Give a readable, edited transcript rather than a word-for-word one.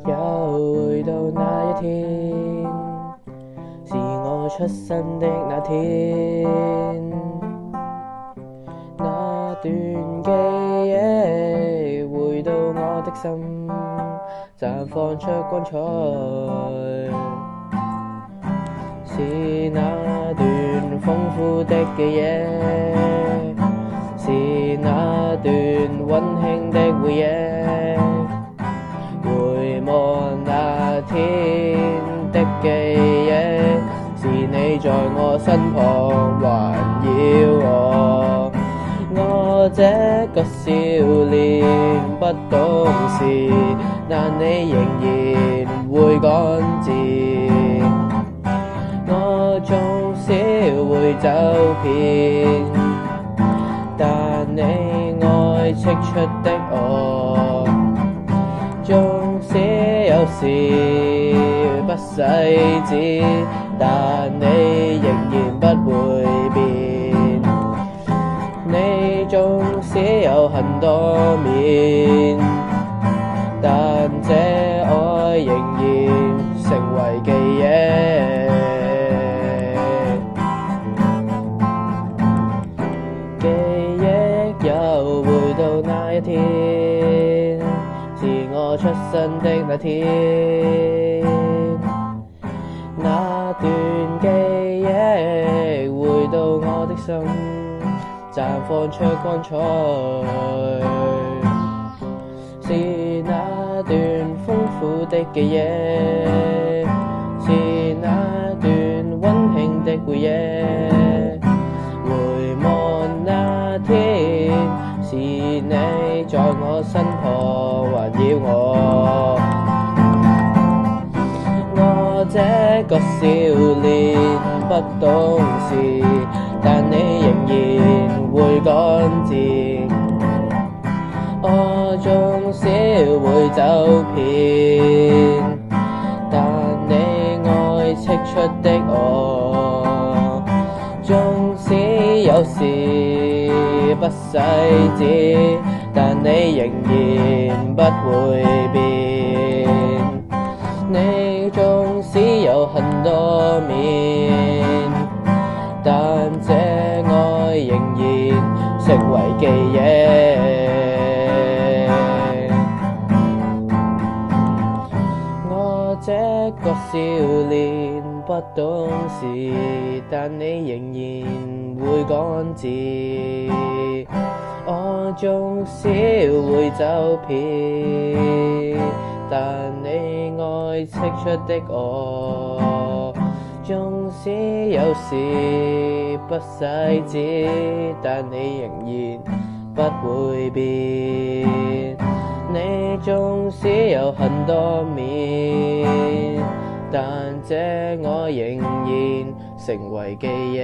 又回到那一天，是我出生的那天，那段記憶回到我的心，綻放出光彩，是那段豐富的記憶，是那段溫馨的回憶，回望那天的記憶，是你在我身旁環繞我。我這個少年不懂事，但你仍然會趕字。我縱使會走偏，但你愛戚出的我，縱使有時不細緻，但你仍然不會變。你縱使有很多面，但這愛仍然成為記憶。記憶又回到那一天，是我出生的那天，那段記憶回到我的心，綻放出光彩，是那段豐富的記憶，是那段溫馨的回憶。回望那天，是你在我身旁環繞我。我這個少年不懂事，但你仍然會趕字。我縱使會走偏，但你愛戚出的我，縱使有時不細緻，但你仍然不會變。你縱使有很多面，但這愛仍然成為記憶。我這個少年不懂事，但你仍然會趕字。我縱使會走偏，但你愛戚出的我，縱使有時不細緻，但你仍然不會變。你縱使有很多面，但這愛仍然成為記憶。